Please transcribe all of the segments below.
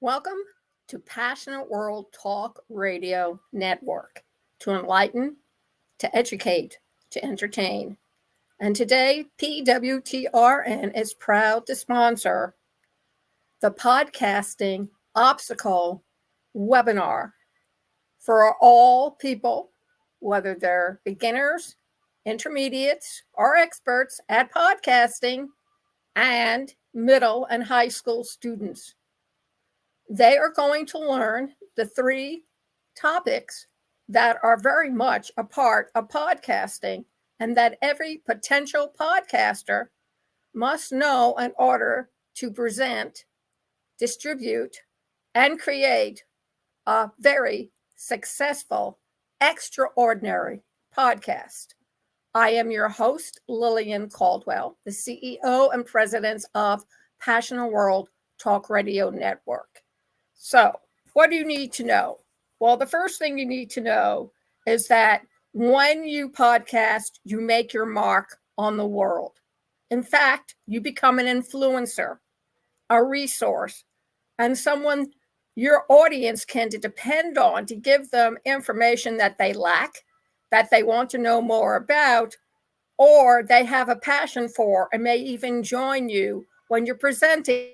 Welcome to Passionate World Talk Radio Network, to enlighten, to educate, to entertain. And today, PWTRN is proud to sponsor the Podcasting Obstacle webinar for all people, whether they're beginners, intermediates, or experts at podcasting, and middle and high school students. They are going to learn the three topics that are very much a part of podcasting and that every potential podcaster must know in order to present, distribute, and create a very successful, extraordinary podcast. I am your host, Lillian Caldwell, the CEO and president of Passionate World Talk Radio Network. So, what do you need to know? Well, the first thing you need to know is that when you podcast, you make your mark on the world. In fact, you become an influencer, a resource, and someone your audience can depend on to give them information that they lack, that they want to know more about, or they have a passion for and may even join you when you're presenting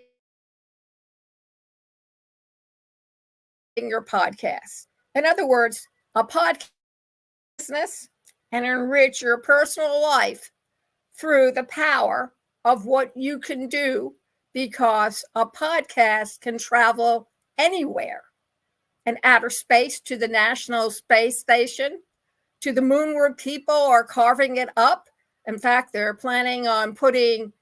your podcast. In other words, a podcast business and enrich your personal life through the power of what you can do, because a podcast can travel anywhere, in outer space to the National Space Station, to the moon where people are carving it up. In fact, they're planning on putting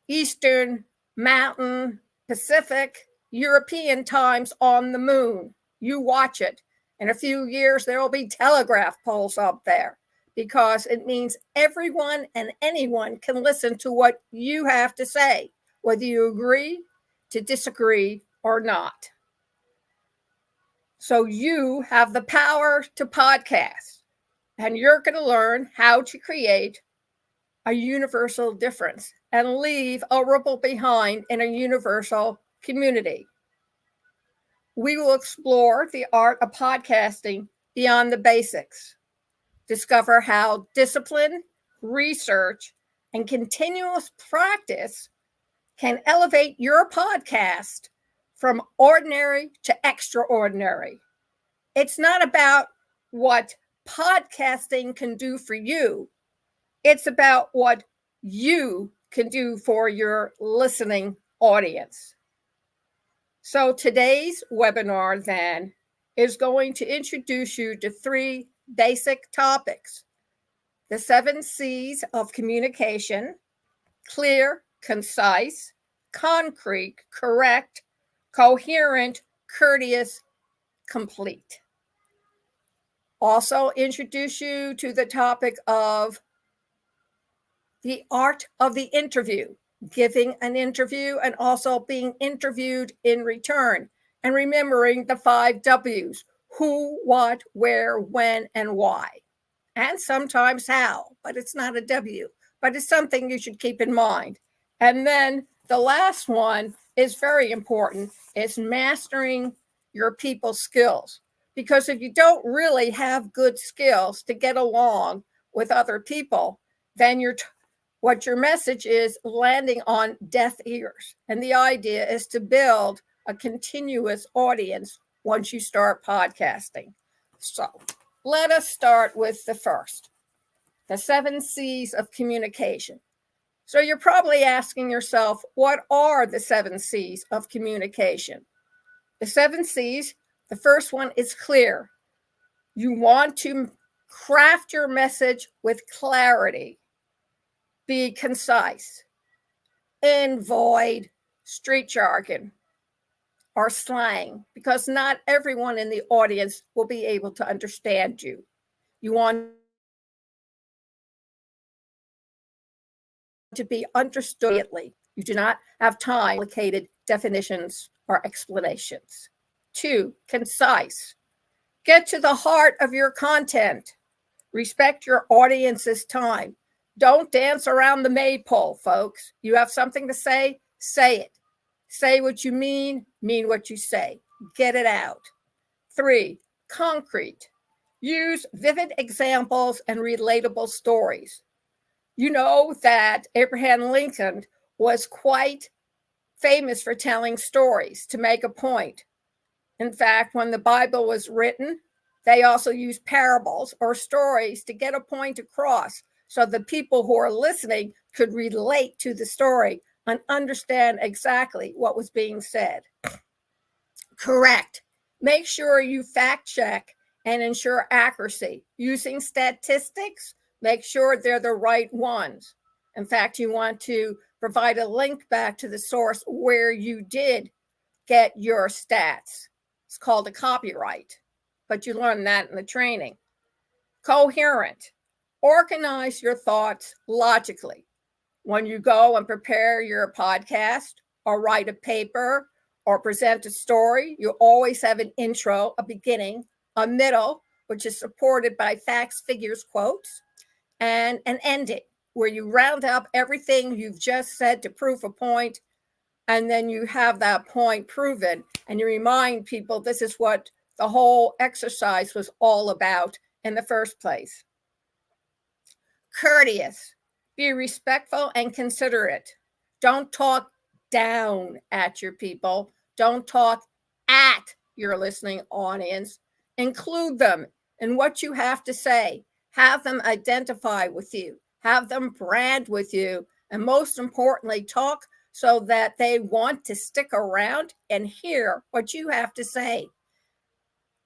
Eastern, Mountain, Pacific, European times on the moon. You watch it. In a few years, there will be telegraph poles up there, because it means everyone and anyone can listen to what you have to say, whether you agree to disagree or not. So you have the power to podcast, and you're going to learn how to create a universal difference and leave a ripple behind in a universal community. We will explore the art of podcasting beyond the basics, discover how discipline, research, and continuous practice can elevate your podcast from ordinary to extraordinary. It's not about what podcasting can do for you. It's about what you can do for your listening audience. So today's webinar then is going to introduce you to three basic topics: the 7 C's of communication: clear, concise, concrete, correct, coherent, courteous, complete. Also introduce you to the topic of the art of the interview, giving an interview and also being interviewed in return, and remembering the 5 W's: who, what, where, when, and why, and sometimes how, but it's not a W, but it's something you should keep in mind. And then the last one is very important. It's mastering your people skills, because if you don't really have good skills to get along with other people, then what your message is landing on deaf ears. And the idea is to build a continuous audience once you start podcasting. So let us start with the first, the 7 C's of communication. So you're probably asking yourself, what are the 7 C's of communication? The 7 C's, the first one is clear. You want to craft your message with clarity. Be concise. Avoid street jargon or slang, because not everyone in the audience will be able to understand you. You want to be understood immediately. You do not have time for complicated definitions or explanations. 2, concise. Get to the heart of your content. Respect your audience's time. Don't dance around the maypole, folks. You have something to say it. Say what you mean what you say. Get it out. 3, concrete. Use vivid examples and relatable stories. You know that Abraham Lincoln was quite famous for telling stories to make a point. In fact, when the Bible was written, they also used parables or stories to get a point across so the people who are listening could relate to the story and understand exactly what was being said. Correct. Make sure you fact check and ensure accuracy. Using statistics, make sure they're the right ones. In fact, you want to provide a link back to the source where you did get your stats. It's called a copyright, but you learn that in the training. Coherent. Organize your thoughts logically. When you go and prepare your podcast or write a paper or present a story, you always have an intro, a beginning, a middle, which is supported by facts, figures, quotes, and an ending where you round up everything you've just said to prove a point, and then you have that point proven, and you remind people this is what the whole exercise was all about in the first place. Courteous. Be respectful and considerate. Don't talk down at your people. Don't talk at your listening audience. Include them in what you have to say. Have them identify with you. Have them brand with you. And most importantly, talk so that they want to stick around and hear what you have to say.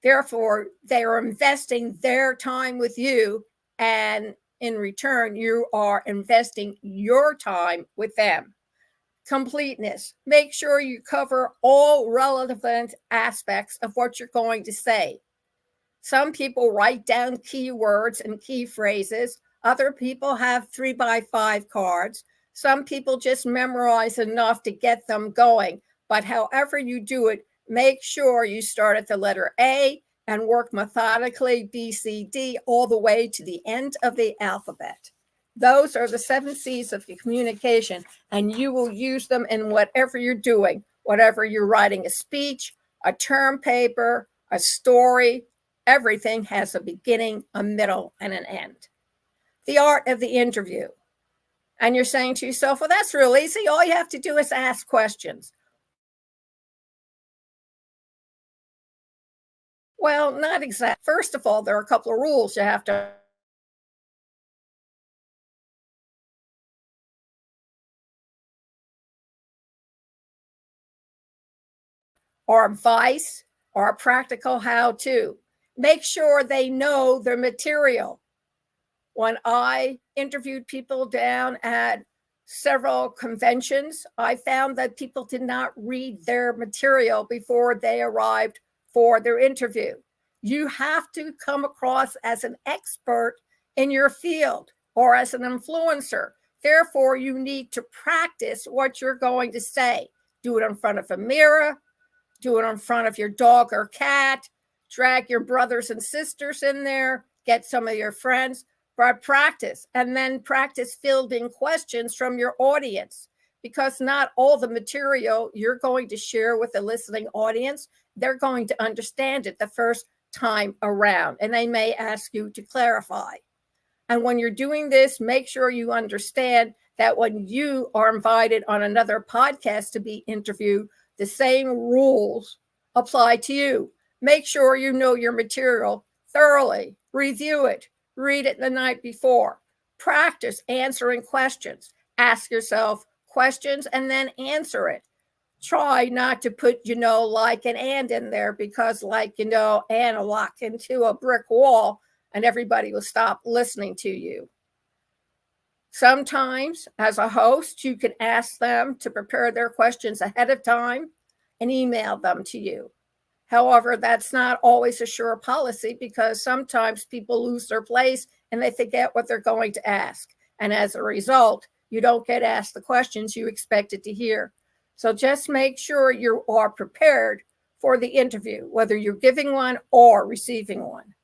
Therefore, they are investing their time with you, and in return, you are investing your time with them. Completeness. Make sure you cover all relevant aspects of what you're going to say. Some people write down keywords and key phrases. Other people have 3x5 cards. Some people just memorize enough to get them going. But however you do it, make sure you start at the letter A and work methodically B, C, D, all the way to the end of the alphabet. Those are the 7 C's of your communication, and you will use them in whatever you're doing, whatever you're writing a speech, a term paper, a story. Everything has a beginning, a middle, and an end. The art of the interview. And you're saying to yourself, well, that's real easy. All you have to do is ask questions. Well, not exactly. First of all, there are a couple of rules you have to. Or advice or a practical how-to. Make sure they know their material. When I interviewed people down at several conventions, I found that people did not read their material before they arrived for their interview. You have to come across as an expert in your field or as an influencer. Therefore, you need to practice what you're going to say. Do it in front of a mirror, do it in front of your dog or cat, drag your brothers and sisters in there, get some of your friends, but practice, and then practice fielding questions from your audience, because not all the material you're going to share with the listening audience, they're going to understand it the first time around, and they may ask you to clarify. And when you're doing this, make sure you understand that when you are invited on another podcast to be interviewed, the same rules apply to you. Make sure you know your material thoroughly, review it, read it the night before, practice answering questions, ask yourself questions and then answer it. Try not to put, like an and in there, because and a lock into a brick wall and everybody will stop listening to you. Sometimes, as a host, you can ask them to prepare their questions ahead of time and email them to you. However, that's not always a sure policy, because sometimes people lose their place and they forget what they're going to ask. And as a result, you don't get asked the questions you expected to hear. So just make sure you are prepared for the interview, whether you're giving one or receiving one.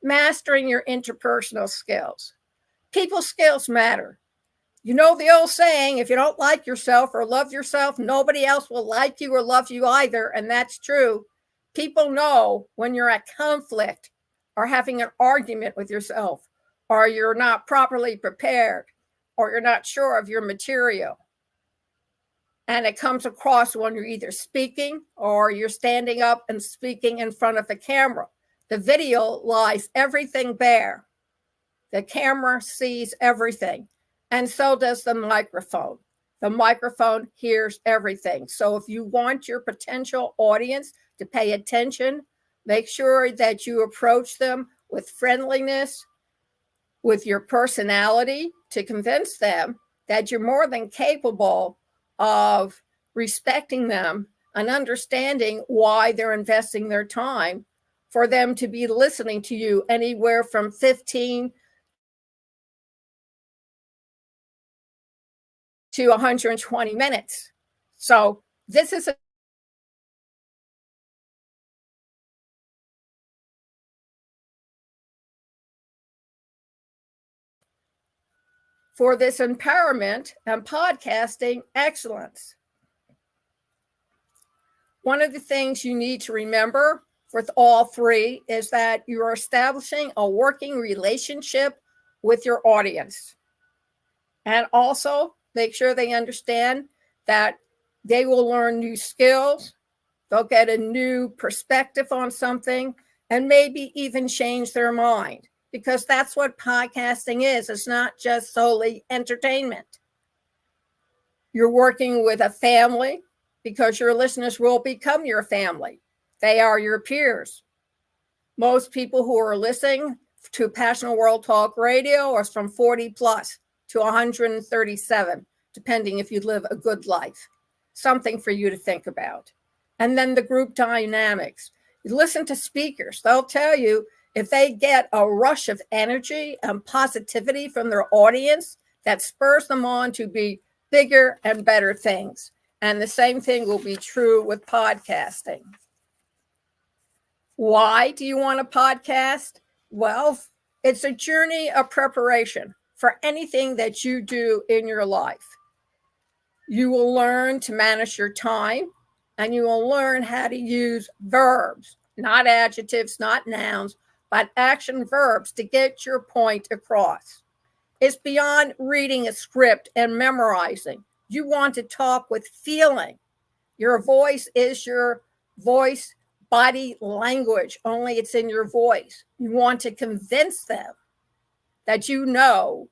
Mastering your interpersonal skills. People skills matter. You know the old saying, if you don't like yourself or love yourself, nobody else will like you or love you either. And that's true. People know when you're at conflict or having an argument with yourself, or you're not properly prepared, or you're not sure of your material. And it comes across when you're either speaking or you're standing up and speaking in front of the camera. The video lies everything bare. The camera sees everything, and so does the microphone. The microphone hears everything. So if you want your potential audience to pay attention, make sure that you approach them with friendliness, with your personality, to convince them that you're more than capable of respecting them and understanding why they're investing their time for them to be listening to you anywhere from 15 to 120 minutes. So this is for this empowerment and podcasting excellence. One of the things you need to remember with all three is that you are establishing a working relationship with your audience. And also make sure they understand that they will learn new skills, they'll get a new perspective on something, and maybe even change their mind, because that's what podcasting is. It's not just solely entertainment. You're working with a family because your listeners will become your family. They are your peers. Most people who are listening to Passionate World Talk Radio are from 40 plus to 137, depending if you live a good life. Something for you to think about. And then the group dynamics. You listen to speakers. They'll tell you if they get a rush of energy and positivity from their audience, that spurs them on to be bigger and better things. And the same thing will be true with podcasting. Why do you want a podcast? Well, it's a journey of preparation for anything that you do in your life. You will learn to manage your time, and you will learn how to use verbs, not adjectives, not nouns, but action verbs to get your point across. It's beyond reading a script and memorizing. You want to talk with feeling. Your voice is your voice body language, only it's in your voice. You want to convince them that you know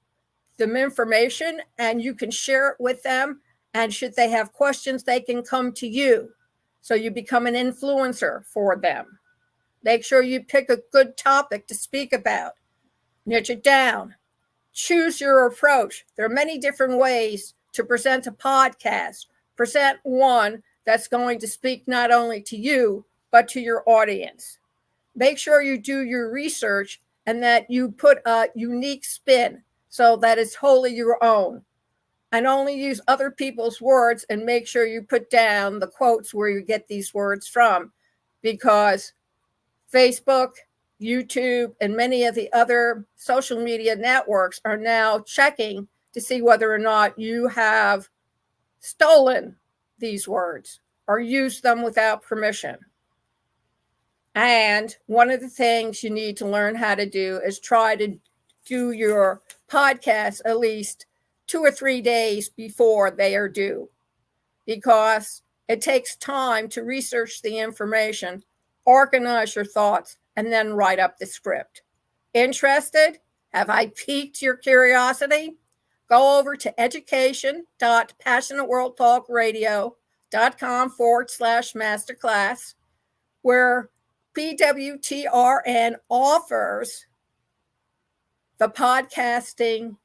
the information and you can share it with them. And should they have questions, they can come to you. So you become an influencer for them. Make sure you pick a good topic to speak about. Niche it down. Choose your approach. There are many different ways to present a podcast. Present one that's going to speak not only to you, but to your audience. Make sure you do your research and that you put a unique spin so that it's wholly your own. And only use other people's words, and make sure you put down the quotes where you get these words from, because Facebook, YouTube, and many of the other social media networks are now checking to see whether or not you have stolen these words or used them without permission. And one of the things you need to learn how to do is try to do your podcast at least 2 or 3 days before they are due, because it takes time to research the information, organize your thoughts, and then write up the script. Interested? Have I piqued your curiosity? Go over to education.passionateworldtalkradio.com/masterclass, where PWTRN offers the podcasting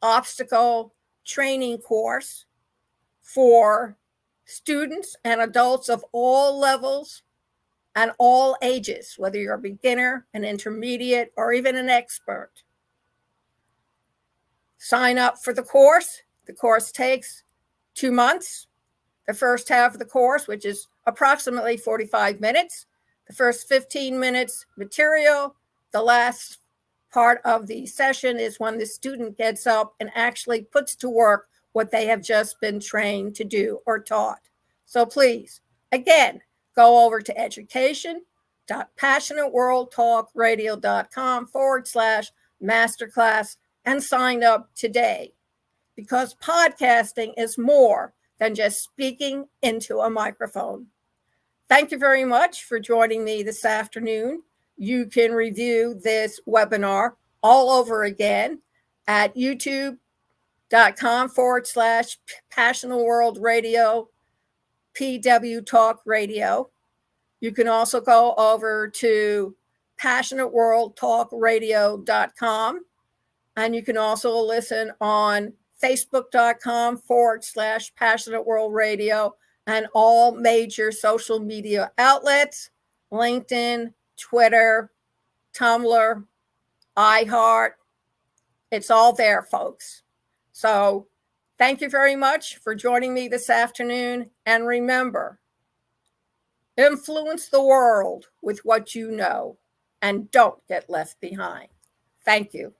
obstacle training course for students and adults of all levels and all ages, whether you're a beginner, an intermediate, or even an expert. Sign up for the course. The course takes 2 months. The first half of the course, which is approximately 45 minutes, the first 15 minutes material, the last part of the session is when the student gets up and actually puts to work what they have just been trained to do or taught. So please, again, go over to education.passionateworldtalkradio.com/masterclass and sign up today, because podcasting is more than just speaking into a microphone. Thank you very much for joining me this afternoon. You can review this webinar all over again at youtube.com/Passionate World Radio, PW Talk Radio. You can also go over to passionateworldtalkradio.com, and you can also listen on facebook.com/Passionate World Radio and all major social media outlets, LinkedIn, Twitter, Tumblr, iHeart. It's all there, folks. So thank you very much for joining me this afternoon. And remember, influence the world with what you know and don't get left behind. Thank you.